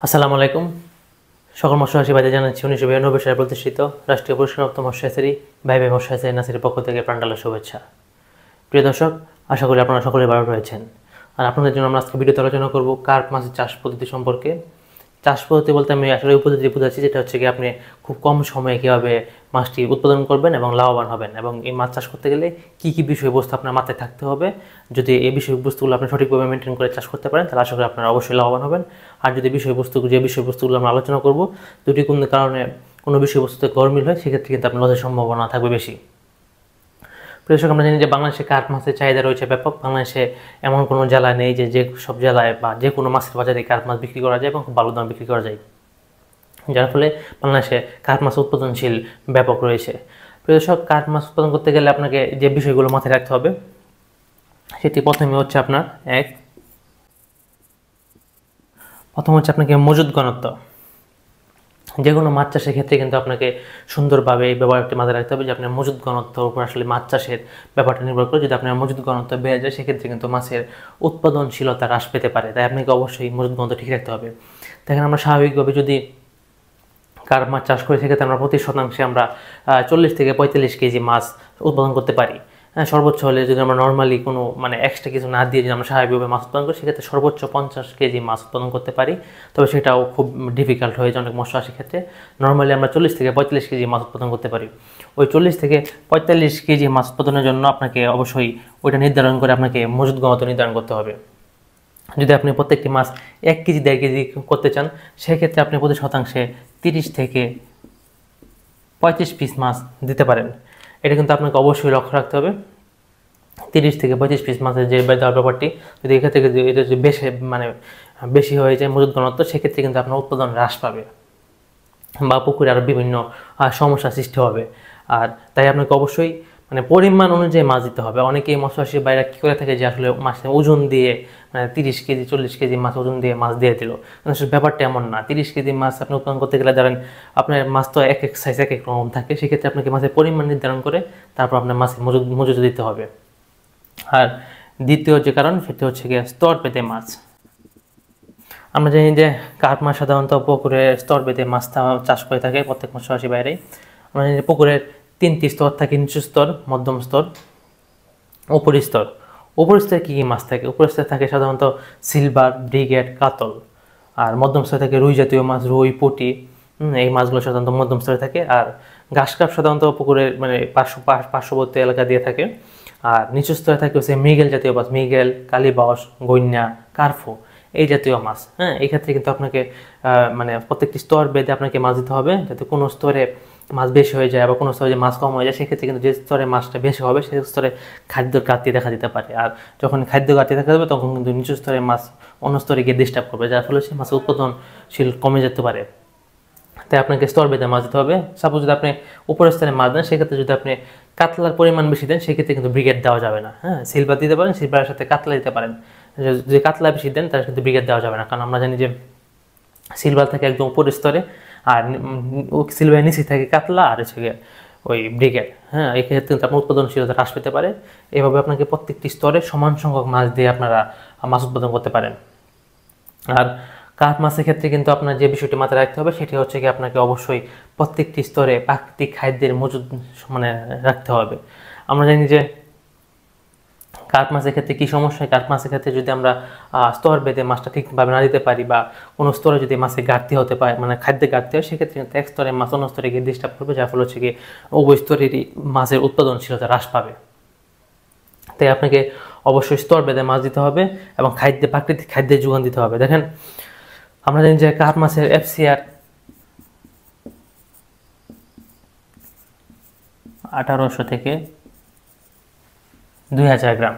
আসসালামু আলাইকুম। সকল মৎস্যচাষী ভাইদের জানাচ্ছি 1992 সালে প্রতিষ্ঠিত রাষ্ট্রীয় পুরস্কারপ্রাপ্ত মৎস্যচাষী ভাই মৎস্য চাষী নাসিরের পক্ষ থেকে প্রাণঢালা শুভেচ্ছা। প্রিয় দর্শক, আশা করি আপনারা সকলে ভালো রয়েছেন। আর আপনাদের জন্য আমরা আজকে ভিডিওতে আলোচনা করব কার্প মাছের চাষ পদ্ধতি সম্পর্কে। চাষ পদ্ধতি বলতে আমি আসলে ওই পদ্ধতি বোঝাচ্ছি যেটা হচ্ছে কি আপনি খুব কম সময়ে কীভাবে মাছটি উৎপাদন করবেন এবং লাভবান হবেন, এবং এই মাছ চাষ করতে গেলে কী কী বিষয়বস্তু আপনার মাথায় থাকতে হবে। যদি এই বিষয়বস্তুগুলো আপনি সঠিকভাবে মেনটেন করে চাষ করতে পারেন তাহলে আশা করি আপনারা অবশ্যই লাভবান হবেন। আর যদি যে বিষয়বস্তুগুলো আমরা আলোচনা করব যদি কোনো কারণে কোনো বিষয়বস্তুতে গরমিল হয় সেক্ষেত্রে কিন্তু আপনার লসের সম্ভাবনা থাকবে বেশি। দর্শক, আমরা জানি যে বাংলাদেশে কার্প মাছের চাহিদা রয়েছে ব্যাপক। বাংলাদেশে এমন কোনো জেলা নেই যে সব জেলায় বা যে কোনো মাছের বাজারে কার্প মাছ বিক্রি করা যায় এবং খুব ভালো দামে বিক্রি করা যায়, যার ফলে বাংলাদেশে কার্প মাছ উৎপাদনশীল ব্যাপক রয়েছে। দর্শক, কার্প মাছ উৎপাদন করতে গেলে আপনাকে যে বিষয়গুলো মাথায় রাখতে হবে সেটি প্রথমে হচ্ছে আপনাকে মজুদ ঘনত্ব। যে কোনো মাছ চাষের ক্ষেত্রে কিন্তু আপনাকে সুন্দরভাবে এই ব্যাপারটি মাথায় রাখতে হবে যে আপনার মজুদ ঘনত্বর উপর আসলে মাছ চাষের ব্যাপারটা নির্ভর করে। যদি আপনার মজুদ ঘনত্ব বেড়ে যায় সেক্ষেত্রে কিন্তু মাছের উৎপাদনশীলতা হ্রাস পেতে পারে, তাই আপনাকে অবশ্যই মজুদ ঘনত্ব ঠিক রাখতে হবে। দেখেন, আমরা স্বাভাবিকভাবে যদি কার্প মাছ চাষ করি সেক্ষেত্রে আমরা প্রতি শতাংশে আমরা 40 থেকে 45 কেজি মাছ উৎপাদন করতে পারি। সর্বোচ্চ হলে যদি আমরা নর্মালি কোনো এক্সট্রা কিছু না দিয়ে যদি আমরা স্বাভাবিকভাবে মাছ উৎপাদন করি সেক্ষেত্রে সর্বোচ্চ 50 কেজি মাছ উৎপাদন করতে পারি। তবে সেটাও খুব ডিফিকাল্ট হয়ে যায় অনেক মৎস্যচাষীর ক্ষেত্রে। নর্মালি আমরা 40 থেকে 45 কেজি মাছ উৎপাদন করতে পারি। ওই 40 থেকে 45 কেজি মাছ উৎপাদনের জন্য আপনাকে অবশ্যই ওইটা নির্ধারণ করে আপনাকে মজুদ ঘনত্ব নির্ধারণ করতে হবে। যদি আপনি প্রত্যেকটি মাছ 1 কেজি 1.5 কেজি করতে চান সেক্ষেত্রে আপনি প্রতি শতাংশে 30 থেকে 35 পিস মাছ দিতে পারেন। এটা কিন্তু আপনাকে অবশ্যই লক্ষ্য রাখতে হবে। 30 থেকে 35 পিস মাছের যে দেওয়ার ব্যাপারটি যদি এক্ষেত্রে এটা যদি বেশি হয়ে যায় মজুদ ঘনত্ব সেক্ষেত্রে কিন্তু আপনার উৎপাদন হ্রাস পাবে বা পুকুরে আরও বিভিন্ন সমস্যা সৃষ্টি হবে। আর তাই আপনাকে অবশ্যই পরিমাণ অনুযায়ী মাছ দিতে হবে। অনেকেই মৎস্যচাষীর বাইরে কী করে থাকে যে আসলে মাছের ওজন দিয়ে 30 কেজি 40 কেজি মাছ ওজন দিয়ে মাছ দিয়ে দিল, আসলে ব্যাপারটা এমন না। 30 কেজি মাছ আপনি উৎপাদন করতে গেলে ধরেন আপনার মাছ তো এক এক সাইজ এক এক রকম থাকে, সেক্ষেত্রে আপনাকে মাছের পরিমাণ নির্ধারণ করে তারপর আপনার মাছের মজুদ দিতে হবে। আর দ্বিতীয় যে কারণ সেটি হচ্ছে গিয়ে স্তর পেতে মাছ। আমরা জানি যে কার্প মাছ সাধারণত পুকুরে স্তর পেতে মাছ চাষ করে থাকে প্রত্যেক মৎস্যচাষী বাইরে। আমরা জানি যে পুকুরের 3টি স্তর থাকে, নিচু স্তর, মধ্যম স্তর, উপরি স্তর। উপরি স্তরে কী কী মাছ থাকে? উপরি স্তরে থাকে সাধারণত সিলভার, ব্রিগেড, কাতল। আর মধ্যম স্তরে থাকে রুই জাতীয় মাছ, রুই, পুঁটি। এই মাছগুলো সাধারণত মধ্যম স্তরে থাকে। আর ঘাস কার্প সাধারণত পুকুরের পার্শ্ববর্তী এলাকা দিয়ে থাকে। আর নিচু স্তরে থাকে হচ্ছে মৃগেল জাতীয় মাছ, মৃগেল, কালীবাউস, গৈন্যা, কার্ফু, এই জাতীয় মাছ। এই ক্ষেত্রে কিন্তু আপনাকে প্রত্যেকটি স্তর বেঁধে আপনাকে মাছ দিতে হবে, যাতে কোনো স্তরে মাছ বেশি হয়ে যায় বা কোনো স্তরে মাছ কম হয়ে যায় সেক্ষেত্রে কিন্তু যে স্তরে মাছটা বেশি হবে সেই স্তরে খাদ্যের ঘাটতি দেখা দিতে পারে। আর যখন খাদ্য ঘাটতি দেখা যাবে তখন কিন্তু নিচু স্তরে মাছ অন্য স্তরে গিয়ে ডিস্টার্ব করবে, যার ফলে সেই মাছের উৎপাদনশীল কমে যেতে পারে। তাই আপনাকে স্তর বেঁধে মাছ দিতে হবে। সাপোজ যদি আপনি উপরের স্তরে মাছ দেন সেক্ষেত্রে যদি আপনি কাতলার পরিমাণ বেশি দেন সেক্ষেত্রে কিন্তু ব্রিগেড দেওয়া যাবে না। সিলভার দিতে পারেন, সিলভারের সাথে কাতলা দিতে পারেন। যদি কাতলা বেশি দেন তার কিন্তু ব্রিগেড দেওয়া যাবে না, কারণ আমরা জানি যে সিলভার থাকে একদম উপরের স্তরে আর সিলভারের নিচে থাকে কাতলা আর হচ্ছে ওই ব্রিগেড। এই ক্ষেত্রে কিন্তু আপনার উৎপাদনশীলতা হ্রাস পেতে পারে। এভাবে আপনাকে প্রত্যেকটি স্তরে সমান সংখ্যক মাছ দিয়ে আপনারা মাছ উৎপাদন করতে পারেন। আর কার্প মাছের ক্ষেত্রে কিন্তু আপনার যে বিষয়টি মাথায় রাখতে হবে সেটি হচ্ছে কি আপনাকে অবশ্যই প্রত্যেকটি স্তরে প্রাকৃতিক খাদ্যের মজুদ রাখতে হবে। আমরা জানি যে কার্প মাছের ক্ষেত্রে কী সমস্যা হয়। কার্প মাছের ক্ষেত্রে যদি আমরা স্তর বেঁধে মাছটা ঠিকভাবে না দিতে পারি বা কোনো স্তরে যদি মাছের ঘাটতি হতে পারে, খাদ্যের ঘাটতি হয়, সেক্ষেত্রে কিন্তু এক স্তরে মাছ অন্য স্তরে গিয়ে ডিস্টার্ব করবে, যার ফলে হচ্ছে গিয়ে উভয় স্তরেরই মাছের উৎপাদনশীলতা হ্রাস পাবে। তাই আপনাকে অবশ্যই স্তর বেঁধে মাছ দিতে হবে এবং প্রাকৃতিক খাদ্যের যোগান দিতে হবে। দেখেন, আমরা জানি যে কার্প মাছের FCR 1800 থেকে 2000 গ্রাম।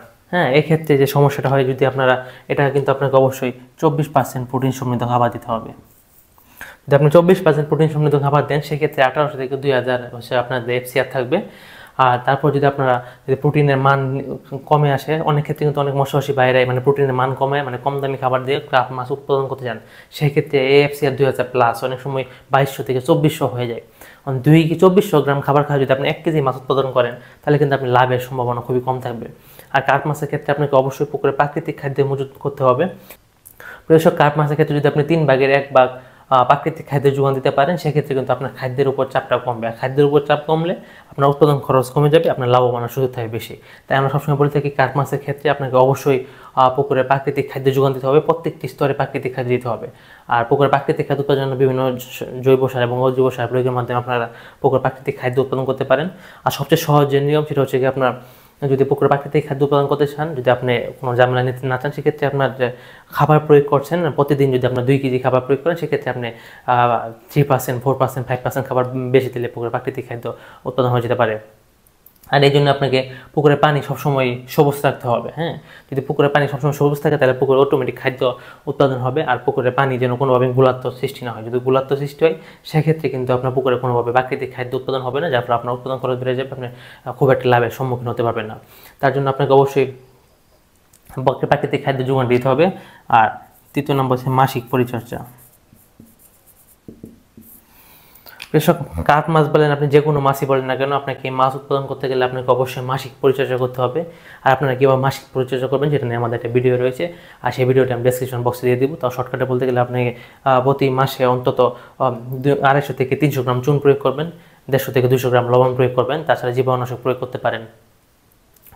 এক্ষেত্রে যে সমস্যাটা হয় যদি আপনারা এটা কিন্তু আপনাকে অবশ্যই 24% প্রোটিন সমৃদ্ধ খাবার দিতে হবে। যদি আপনি 24% প্রোটিন সমৃদ্ধ খাবার দেন সেক্ষেত্রে 1800 থেকে 2000 হচ্ছে আপনাদের FCR থাকবে। আর তারপর যদি আপনারা প্রোটিনের মান কমে আসে, অনেক ক্ষেত্রে কিন্তু অনেক মৎস্যচাষী বাইরে প্রোটিনের মান কমে কম দামি খাবার দিয়ে কার্প মাছ উৎপাদন করতে চান, সেক্ষেত্রে FCR 2000+ অনেক সময় 2200 থেকে 2400 হয়ে যায়। 2400 গ্রাম খাবার খাওয়া যদি আপনি 1 কেজি মাছ উৎপাদন করেন তাহলে কিন্তু আপনি লাভের সম্ভাবনা খুবই কম থাকবে। আর কার্প মাছের ক্ষেত্রে আপনাকে অবশ্যই পুকুরে প্রাকৃতিক খাদ্য মজুত করতে হবে। প্রিয় কার্প মাছের ক্ষেত্রে যদি আপনি 3/1 ভাগ প্রাকৃতিক খাদ্যের যোগান দিতে পারেন, সেক্ষেত্রে কিন্তু আপনার খাদ্যের উপর চাপটা কমবে। আর খাদ্যের উপর চাপ কমলে আপনার উৎপাদন খরচ কমে যাবে, আপনার লাভবানের সুযোগ থাকবে বেশি। তাই আমরা সবসময় বলে থাকি কার্প মাছের ক্ষেত্রে আপনাকে অবশ্যই পুকুরে প্রাকৃতিক খাদ্য যোগান দিতে হবে, প্রত্যেকটি স্তরে প্রাকৃতিক খাদ্য দিতে হবে। আর পুকুরে প্রাকৃতিক খাদ্য উৎপাদনের জন্য বিভিন্ন জৈব সার এবং অজৈব সার প্রয়োগের মাধ্যমে আপনারা পুকুরে প্রাকৃতিক খাদ্য উৎপাদন করতে পারেন। আর সবচেয়ে সহজ যে নিয়ম সেটা হচ্ছে কি, আপনার যদি পুকুরে প্রাকৃতিক খাদ্য উৎপাদন করতে চান, যদি আপনি কোনো ঝামেলা নিতে না চান, সেক্ষেত্রে আপনার যে খাবার প্রয়োগ করছেন প্রতিদিন যদি আপনার 2 কেজি খাবার প্রয়োগ করেন, সেক্ষেত্রে আপনি 3%, 4%, 5% খাবার বেশি দিলে পুকুরে প্রাকৃতিক খাদ্য উৎপাদন হয়ে যেতে পারে। আর এই জন্য আপনাকে পুকুরের পানি সবসময় সবুজ রাখতে হবে। হ্যাঁ, যদি পুকুরের পানি সবসময় সবুজ থাকে তাহলে পুকুরে অটোমেটিক খাদ্য উৎপাদন হবে। আর পুকুরের পানি যেন কোনোভাবে গুলাত্ম সৃষ্টি না হয়। যদি গুলাত্ম সৃষ্টি হয়, সেক্ষেত্রে কিন্তু আপনার পুকুরে কোনোভাবে প্রাকৃতিক খাদ্য উৎপাদন হবে না, যার ফলে আপনার উৎপাদন খরচ বেড়ে যাবে, আপনি খুব একটা লাভের সম্মুখীন হতে পারবেন না। তার জন্য আপনাকে অবশ্যই প্রাকৃতিক খাদ্য যোগান দিতে হবে। আর 3 নম্বর হচ্ছে মাসিক পরিচর্যা। কৃষক কার্প মাছ বলেন, আপনি যে কোনো মাছই বলেন না কেন, আপনাকে মাছ উৎপাদন করতে গেলে আপনাকে অবশ্যই মাসিক পরিচর্যা করতে হবে। আর আপনারা কীভাবে মাসিক পরিচর্যা করবেন সেটা নিয়ে আমাদের একটা ভিডিও রয়েছে, আর সেই ভিডিওটা আমি ডেসক্রিপশন বক্সে দিয়ে দিব। তাও শর্টকাটে বলতে গেলে আপনাকে প্রতি মাসে অন্তত 250 থেকে 300 গ্রাম চুন প্রয়োগ করবেন, 150 থেকে 200 গ্রাম লবণ প্রয়োগ করবেন, তাছাড়া জীবাণুনাশক প্রয়োগ করতে পারেন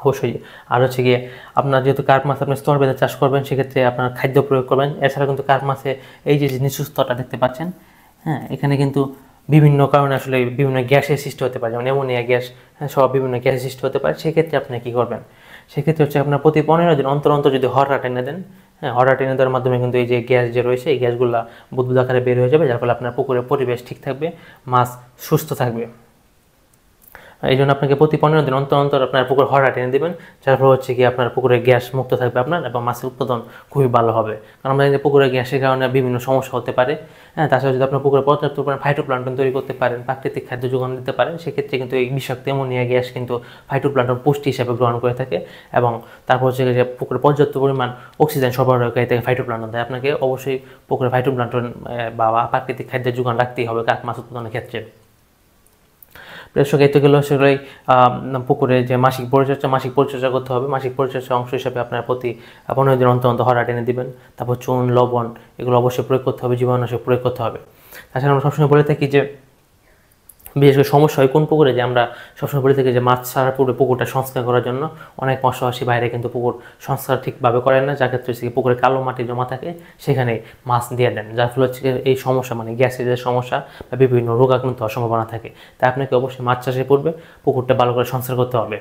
অবশ্যই। আর হচ্ছে গিয়ে আপনার যেহেতু কার্প মাছ আপনি স্তর বেঁধে চাষ করবেন, সেক্ষেত্রে আপনার খাদ্য প্রয়োগ করবেন। এছাড়া কিন্তু কার্প মাছে এই যে নিচু স্তরটা দেখতে পাচ্ছেন, হ্যাঁ, এখানে কিন্তু বিভিন্ন কারণে আসলে বিভিন্ন গ্যাসের সৃষ্টি হতে পারে, যেমন অ্যামোনিয়া গ্যাস, হ্যাঁ, সব বিভিন্ন গ্যাসের সৃষ্টি হতে পারে। সেক্ষেত্রে আপনি কী করবেন, সেক্ষেত্রে হচ্ছে আপনার প্রতি 15 দিন অন্তর অন্তর যদি হররা টেনে দেন, হ্যাঁ, হররা টেনে দেওয়ার মাধ্যমে কিন্তু এই যে গ্যাস যে রয়েছে, এই গ্যাসগুলো বুদবুদ আকারে বের হয়ে যাবে, যার ফলে আপনার পুকুরের পরিবেশ ঠিক থাকবে, মাছ সুস্থ থাকবে। এই জন্য আপনাকে প্রতি 15 দিন অন্তর অন্তর আপনার পুকুর হররা টেনে দেবেন, যার ফলে হচ্ছে কি আপনার পুকুরে গ্যাস মুক্ত থাকবে আপনার, এবং মাছের উৎপাদন খুবই ভালো হবে। কারণ আমরা যে পুকুরে গ্যাসের কারণে বিভিন্ন সমস্যা হতে পারে। হ্যাঁ, তাছাড়া যদি আপনার পুকুরে পর্যাপ্ত পরিমাণ ফাইটোপ্লাঙ্কটন তৈরি করতে পারেন, প্রাকৃতিক খাদ্য যোগান দিতে পারেন, সেক্ষেত্রে কিন্তু এই বিষাক্ত অ্যামোনিয়া গ্যাস কিন্তু ফাইটোপ্লাঙ্কটন পুষ্টি হিসেবে গ্রহণ করে থাকে, এবং তারপর হচ্ছে যে পুকুরে পর্যাপ্ত পরিমাণ অক্সিজেন সরবরাহকারী থেকে ফাইটোপ্লাঙ্কটন দেয়। আপনাকে অবশ্যই পুকুরে ফাইটোপ্লাঙ্কটন বা প্রাকৃতিক খাদ্যের যোগান রাখতেই হবে কার্প মাছ উৎপাদনের ক্ষেত্রে। প্রেক্ষক এই তো গেল সেগুলোই পুকুরে যে মাসিক পরিচর্যা করতে হবে। মাসিক পরিচর্যার অংশ হিসাবে আপনার প্রতি 15 দিন অন্তর অন্তর হররা টেনে দিবেন, তারপর চুন, লবণ এগুলো অবশ্যই প্রয়োগ করতে হবে, জীবাণুনাশক প্রয়োগ করতে হবে। তাছাড়া আমরা সবসময় বলে থাকি যে বিশেষ করে সমস্যা হয় কোন পুকুরে, যে আমরা সবসময় বলে থাকি যে মাছ ছাড়ার পূর্বে পুকুরটা সংস্কার করার জন্য অনেক মৎস্যবাসী বাইরে কিন্তু পুকুর সংস্কার ঠিকভাবে করেন না, যার ক্ষেত্রে হচ্ছে পুকুরে কালো মাটি জমা থাকে, সেখানে মাছ দিয়ে দেন, যার ফলে হচ্ছে এই সমস্যা মানে গ্যাসের যে সমস্যা বা বিভিন্ন রোগাক্রান্ত হওয়ার সম্ভাবনা থাকে। তাই আপনাকে অবশ্যই মাছ চাষের পূর্বে পুকুরটা ভালো করে সংস্কার করতে হবে।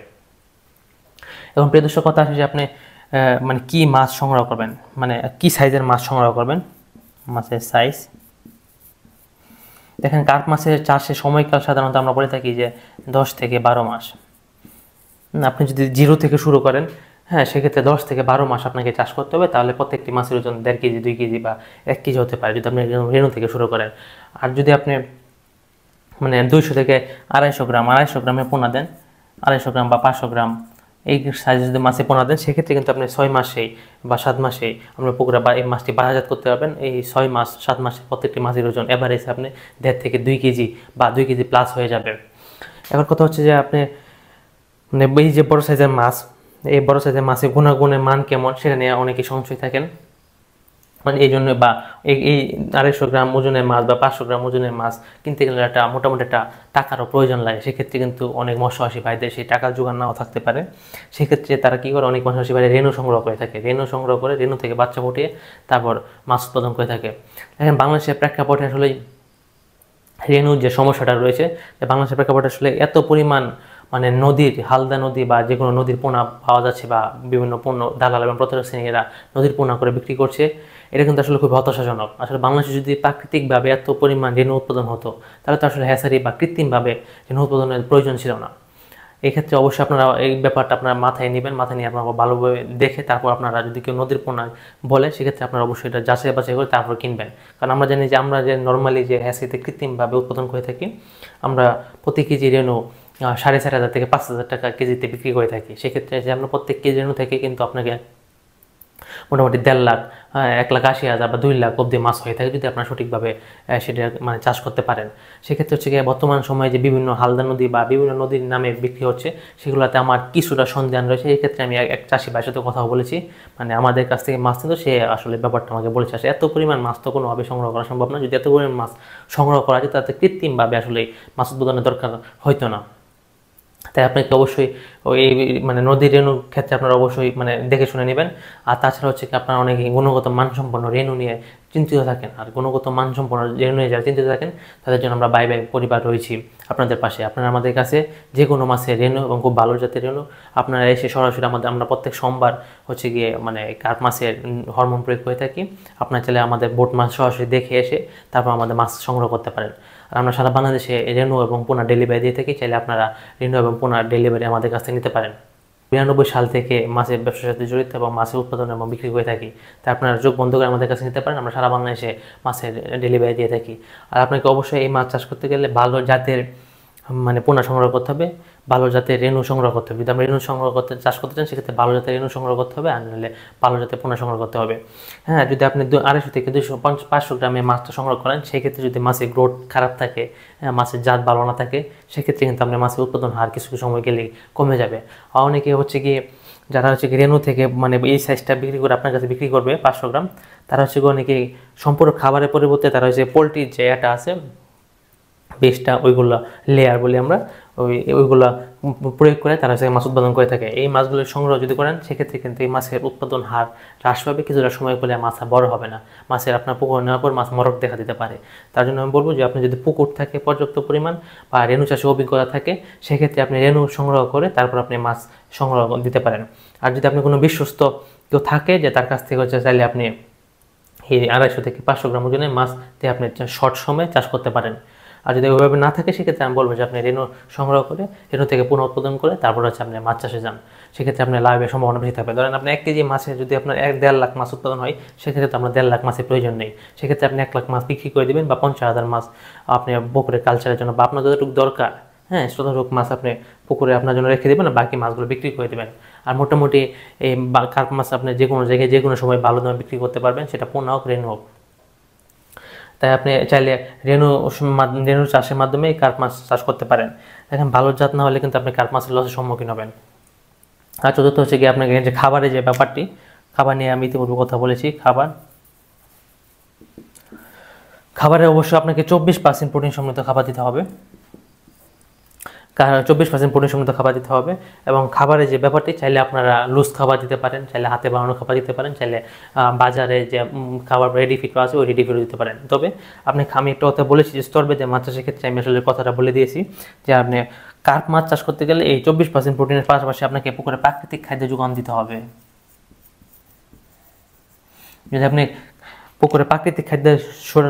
এখন প্রিয় দর্শক, কথা আসে যে আপনি মানে কি মাছ সংগ্রহ করবেন, মানে কি সাইজের মাছ সংগ্রহ করবেন। মাছের সাইজ দেখেন, কার্প মাছের চাষের সময়কাল সাধারণত আমরা বলে থাকি যে 10 থেকে 12 মাস। আপনি যদি 0 থেকে শুরু করেন, হ্যাঁ, সেক্ষেত্রে 10 থেকে 12 মাস আপনাকে চাষ করতে হবে, তাহলে প্রত্যেকটি মাছের ওজন 1.5 কেজি, 2 কেজি বা 1 কেজি হতে পারে যদি আপনি রেণু থেকে শুরু করেন। আর যদি আপনি মানে 200 থেকে 250 গ্রাম, 250 গ্রামের পোনা দেন, 250 গ্রাম বা 500 গ্রাম এই সাইজে যদি মাছে পোনা দেন, সেক্ষেত্রে কিন্তু আপনি 6 মাসেই বা 7 মাসেই আপনার পুকুরে বা এই মাছটি বাজারজাত করতে পারবেন। এই 6 মাস 7 মাসে প্রত্যেকটি মাছের ওজন এভারেজ আপনি 1.5 থেকে 2 কেজি বা 2 কেজি প্লাস হয়ে যাবে। এবার কথা হচ্ছে যে আপনি মানে এই যে বড় সাইজের মাছ, এই বড় সাইজের মাছের গুণাগুণের মান কেমন সেটা নিয়ে অনেকেই সংশয় থাকেন। মানে এই জন্য বা এই 250 গ্রাম ওজনের মাছ বা 500 গ্রাম ওজনের মাছ কিনতে গেলে একটা মোটামুটি একটা টাকারও প্রয়োজন লাগে। সেক্ষেত্রে কিন্তু অনেক মৎস্যবাসী ভাইদের সেই টাকার জোগান নাও থাকতে পারে। সেক্ষেত্রে তারা কী করে, অনেক মৎস্যবাসী ভাইরা রেণু সংগ্রহ করে থাকে, রেণু সংগ্রহ করে রেণু থেকে বাচ্চা ফুটিয়ে তারপর মাছ উৎপাদন করে থাকে। এখন বাংলাদেশের প্রেক্ষাপটে আসলে রেণুর যে সমস্যাটা রয়েছে, বাংলাদেশের প্রেক্ষাপটে আসলে এত পরিমাণ মানে নদীর, হালদা নদী বা যে কোনো নদীর পোনা পাওয়া যাচ্ছে, বা বিভিন্ন পণ্য দালাল এবং প্রতারক শ্রেণীরা নদীর পোনা করে বিক্রি করছে, এটা কিন্তু আসলে খুব হতাশাজনক। আসলে বাংলাদেশে যদি প্রাকৃতিকভাবে এত পরিমাণ রেণু উৎপাদন হতো, তাহলে তো আসলে হ্যাচারি বা কৃত্রিমভাবে রেণু উৎপাদনের প্রয়োজন ছিল না। এক্ষেত্রে অবশ্যই আপনারা এই ব্যাপারটা আপনারা মাথায় নেবেন, মাথায় নিয়ে আপনারা ভালোভাবে দেখে তারপর আপনারা যদি কেউ নদীর পোনা বলে, সেক্ষেত্রে আপনারা অবশ্যই এটা যাচাই বাছাই করে তারপর কিনবেন। কারণ আমরা জানি যে আমরা যে নর্মালি যে হ্যাচারিতে কৃত্রিমভাবে উৎপাদন করে থাকি, আমরা প্রতি কেজি রেণু 4,500 থেকে 5,000 টাকা কেজিতে বিক্রি করে থাকি। সেক্ষেত্রে যে আমরা প্রত্যেক কেজি রেণু থেকে কিন্তু আপনাকে মোটামুটি 1.5 লাখ, 1,80,000 বা 2 লাখ অব্দি মাছ হয়ে থাকে যদি আপনারা সঠিকভাবে সেটা মানে চাষ করতে পারেন। সেক্ষেত্রে হচ্ছে গিয়ে বর্তমান সময়ে যে বিভিন্ন হালদা নদী বা বিভিন্ন নদীর নামে বিক্রি হচ্ছে, সেগুলোতে আমার কিছুটা সন্ধান রয়েছে। এই ক্ষেত্রে আমি এক চাষি ভাইয়ের সাথে কথা বলেছি, মানে আমাদের কাছ থেকে মাছ নিত, সে আসলে ব্যাপারটা আমাকে বলেছে। আসলে এত পরিমাণ মাছ তো কোনোভাবে সংগ্রহ করা সম্ভব না। যদি এত পরিমাণ মাছ সংগ্রহ করা যায় তাতে কৃত্রিমভাবে আসলে মাছ উৎপাদনের দরকার হইতো না। তাই আপনাকে অবশ্যই ওই মানে নদী রেণুর ক্ষেত্রে আপনারা অবশ্যই মানে দেখে শুনে নেবেন। আর তাছাড়া হচ্ছে কি আপনারা অনেকে গুণগত মানসম্পন্ন রেণু নিয়ে চিন্তিত থাকেন, আর গুণগত মানসম্পন্ন রেণু নিয়ে যারা চিন্তিত থাকেন তাদের জন্য আমরা বাই পরিবার রয়েছি আপনাদের পাশে। আপনারা আমাদের কাছে যে কোনো মাছের রেণু এবং খুব ভালো জাতের রেণু আপনারা এসে সরাসরি আমরা প্রত্যেক সোমবার হচ্ছে গিয়ে মানে কার্প মাছের হরমোন প্রয়োগ করে থাকি। আপনারা চাইলে আমাদের বোট মাছ সরাসরি দেখে এসে তারপর আমাদের মাছ সংগ্রহ করতে পারেন। আর আমরা সারা বাংলাদেশে রেণু এবং পোনা ডেলিভারি দিয়ে থাকি, চাইলে আপনারা রেণু এবং পোনা ডেলিভারি আমাদের কাছ থেকে নিতে পারেন। 92 সাল থেকে মাছের ব্যবসার সাথে জড়িত এবং মাছের উৎপাদন এবং বিক্রি করে থাকি। তাই আপনারা চোখ বন্ধ করে আমাদের কাছে নিতে পারেন। আমরা সারা বাংলাদেশে মাছের ডেলিভারি দিয়ে থাকি। আর আপনাকে অবশ্যই এই মাছ চাষ করতে গেলে ভালো জাতের মানে পোনা সংগ্রহ করতে হবে, ভালো জাতের রেণু সংগ্রহ করতে হবে। যদি আমরা রেণু সংগ্রহ করতে চাষ করতে চান সেক্ষেত্রে ভালো জাতের রেণু সংগ্রহ করতে হবে, আর নাহলে ভালো জাতের পোনা সংগ্রহ করতে হবে। হ্যাঁ, যদি আপনি 250 থেকে 500 গ্রামে মাছটা সংগ্রহ করেন, সেক্ষেত্রে যদি মাছের গ্রোথ খারাপ থাকে, মাছের জাত ভালো না থাকে, সেক্ষেত্রে কিন্তু আপনার মাছের উৎপাদন হার কিছু সময় গেলেই কমে যাবে। আর অনেকে হচ্ছে গিয়ে যারা হচ্ছে কি রেণু থেকে মানে এই সাইজটা বিক্রি করে আপনার কাছে বিক্রি করবে 500 গ্রাম, তারা হচ্ছে অনেকে সম্পূর্ণ খাবারের পরিবর্তে তারা হচ্ছে পোলট্রির যে এটা আছে বেসটা, ওইগুলো লেয়ার বলি আমরা, ওইগুলো প্রয়োগ করে তারা হচ্ছে মাছ উৎপাদন করে থাকে। এই মাছগুলো সংগ্রহ যদি করেন সেক্ষেত্রে কিন্তু এই মাছের উৎপাদন হার হ্রাস পাবে, কিছুটা সময় পরে মাছ বড় হবে না। মাছের আপনার পুকুর নেওয়ার পর মাছ মরক দেখা দিতে পারে। তার জন্য আমি বলবো যে আপনি যদি পুকুর থাকে পর্যাপ্ত পরিমাণ বা রেণু চাষে অভিজ্ঞতা থাকে, সেক্ষেত্রে আপনি রেণু সংগ্রহ করে তারপর আপনি মাছ সংগ্রহ দিতে পারেন। আর যদি আপনি কোনো বিশ্বস্ত কেউ থাকে যে তার কাছ থেকে হচ্ছে চাইলে আপনি এই 250 থেকে 500 গ্রাম ওজনের মাছ দিয়ে আপনি শর্ট সময়ে চাষ করতে পারেন। আর যদি ওইভাবে না থাকে সেক্ষেত্রে আমি বলবো যে আপনি রেণু সংগ্রহ করে রেণু থেকে পুনঃ উৎপাদন করে তারপর হচ্ছে আপনি মাছ চাষে যান। সেক্ষেত্রে আপনার লাভের সম্ভাবনা বেশি থাকবে। ধরেন আপনি 1 কেজি মাছে যদি আপনার 1-1.5 লাখ মাছ উৎপাদন হয়, সেক্ষেত্রে তো আপনার 1.5 লাখ মাছের প্রয়োজন নেই। সেক্ষেত্রে আপনি 1 লাখ মাছ বিক্রি করে দেবেন বা 50,000 মাছ আপনি পুকুরে কালচারের জন্য বা আপনার যতটুকু দরকার, হ্যাঁ, ততটুকু মাছ আপনি পুকুরে আপনার জন্য রেখে দেবেন, বাকি মাছগুলো বিক্রি করে দেবেন। আর মোটামুটি এই কার্প মাছ আপনি যে কোনো জায়গায় যে কোনো সময় ভালো দামে বিক্রি করতে পারবেন, সেটা পোনা হোক রেণু হোক। তাই আপনি চাইলে রেণু চাষের মাধ্যমে কার্প মাছ চাষ করতে পারেন। দেখেন ভালো জাত না হলে কিন্তু আপনি কার্প মাছের লসের সম্মুখীন হবেন। আর চতুর্থ হচ্ছে কি আপনাকে যে খাবারের যে ব্যাপারটি, খাবার নিয়ে আমি ইতিপূর্বে কথা বলেছি। খাবারে অবশ্যই আপনাকে 24% প্রোটিন সমৃদ্ধ খাবার দিতে হবে, 24% প্রোটিন সমৃদ্ধ খাবার দিতে হবে। এবং খাবারের যে ব্যাপারটি, চাইলে আপনারা লুজ খাবার দিতে পারেন, চাইলে হাতে বানানো খাবার দিতে পারেন, চাইলে বাজারে যে খাবার রেডি ফিট আছে ওই রেডি ফিটও দিতে পারেন। তবে আমি একটা কথা বলেছি যে স্তরভেদে মাছ চাষের ক্ষেত্রে আমি আসলে কথাটা বলে দিয়েছি যে আপনি কার্প মাছ চাষ করতে গেলে এই 24% প্রোটিনের পাশাপাশি আপনাকে পুকুরে প্রাকৃতিক খাদ্য যোগান দিতে হবে। যদি আপনি পুকুরে প্রাকৃতিক খাদ্যের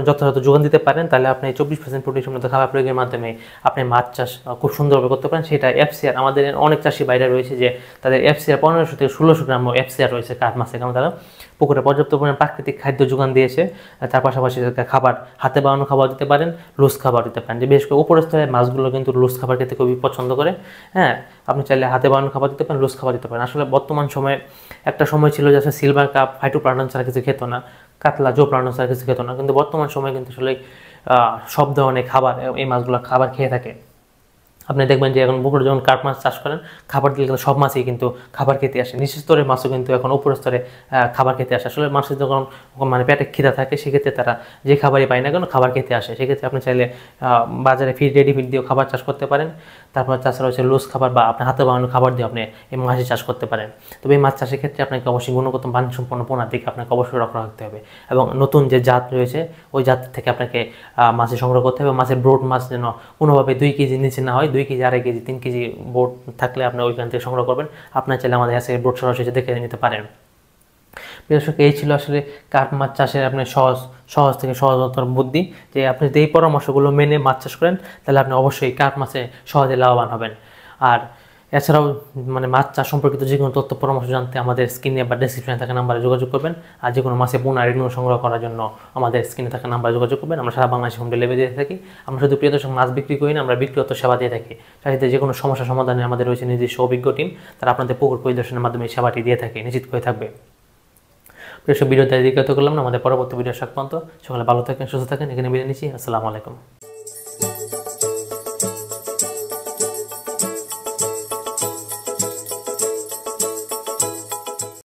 যথাযথ যোগান দিতে পারেন, তাহলে আপনি 24% প্রোটিন সমৃদ্ধ খাবার প্রয়োগের মাধ্যমে আপনি মাছ চাষ খুব সুন্দরভাবে করতে পারেন। সেটা FCR, আমাদের অনেক চাষি বাইরে রয়েছে যে তাদের FCR 1500 থেকে 1600 গ্রাম FCR রয়েছে কার্প মাছের, কারণ তারা পুকুরে পর্যাপ্ত পরিমাণে প্রাকৃতিক খাদ্য যোগান দিয়েছে। তার পাশাপাশি খাবার হাতে বানানো খাবার দিতে পারেন, লুজ খাবার দিতে পারেন। যে বিশেষ করে উপরের স্তরের মাছগুলো কিন্তু লুজ খাবার খেতে খুবই পছন্দ করে। হ্যাঁ, আপনি চাইলে হাতে বানানো খাবার দিতে পারেন, লুজ খাবার দিতে পারেন। আসলে বর্তমান সময়ে একটা সময় ছিল যে সিলভার কাপ, ফাইটোপ্লাঙ্কটন ছাড়া কিছু খেত না, কাতলা, জোপ্লাঙ্কটন ছাড়া কিছু খেত না। কিন্তু বর্তমান সময়ে কিন্তু আসলে সব ধরনের খাবার এই মাছগুলো খাবার খেয়ে থাকে। আপনি দেখবেন যে এখন পুকুরে যখন কার্প মাছ চাষ করেন, খাবার দিলে কিন্তু সব মাছই কিন্তু খাবার খেতে আসে। নিচের স্তরের মাছও কিন্তু এখন উপরের স্তরে খাবার খেতে আসে। আসলে মাছের যখন মানে পেটে খিদা থাকে, সেক্ষেত্রে তারা যে খাবারই পায় না কেন খাবার খেতে আসে। সেক্ষেত্রে আপনি চাইলে বাজারে রেডি ফিড দিয়েও খাবার চাষ করতে পারেন। তারপর তাছাড়া হচ্ছে লুজ খাবার বা আপনার হাতে বানানো খাবার দিয়ে আপনি এই মাছের চাষ করতে পারেন। তবে এই মাছ চাষের ক্ষেত্রে আপনাকে অবশ্যই গুণগত মানসম্পন্ন পোনার দিকে আপনাকে অবশ্যই লক্ষ্য রাখতে হবে, এবং নতুন যে জাত রয়েছে ওই জাত থেকে আপনাকে মাছের সংগ্রহ করতে হবে। মাছের ব্রোড মাছ যেন কোনোভাবে 2 কেজির নিচে না হয়, 2 কেজি, 2.5 কেজি, 3 কেজি বোট থাকলে আপনি ওইখান থেকে সংগ্রহ করবেন। আপনার চাইলে আমাদের কাছে বোট সরাসরি দেখে নিতে পারেন। বিশেষত এই ছিল আসলে কার্প মাছ চাষের আপনার সহজ থেকে সহজতর বুদ্ধি, যে আপনি যদি এই পরামর্শগুলো মেনে মাছ চাষ করেন তাহলে আপনি অবশ্যই কার্প মাছে সহজে লাভবান হবেন। আর এছাড়াও মানে মাছ চাষ সম্পর্কিত যে কোনো তথ্য পরামর্শ জানতে আমাদের স্ক্রিনে বা ডেসক্রিপশনে থাকা নাম্বারে যোগাযোগ করবেন। আর যে কোনো মাছে পোনা রেণু সংগ্রহ করার জন্য আমাদের স্ক্রিনে থাকা নাম্বারে যোগাযোগ করবেন। আমরা সারা বাংলাদেশে হোম ডেলিভারি দিয়ে থাকি। আমরা শুধু প্রিয় দর্শক মাছ বিক্রি করি না, আমরা বিক্রিগত সেবা দিয়ে থাকি। চাহিদা যে কোনো সমস্যা সমাধানে আমাদের রয়েছে নিজস্ব অভিজ্ঞ টিম, তারা আপনাদের পুকুর পরিদর্শনের মাধ্যমে সেবাটি দিয়ে থাকে, নিশ্চিত হয়ে থাকবে। এসব ভিডিও dedicated করলাম না, আমাদের পরবর্তী ভিডিও আসার পর্যন্ত সকলে ভালো থাকেন, সুস্থ থাকেন, এখানে বিদায় নিচ্ছি। আসসালামু আলাইকুম।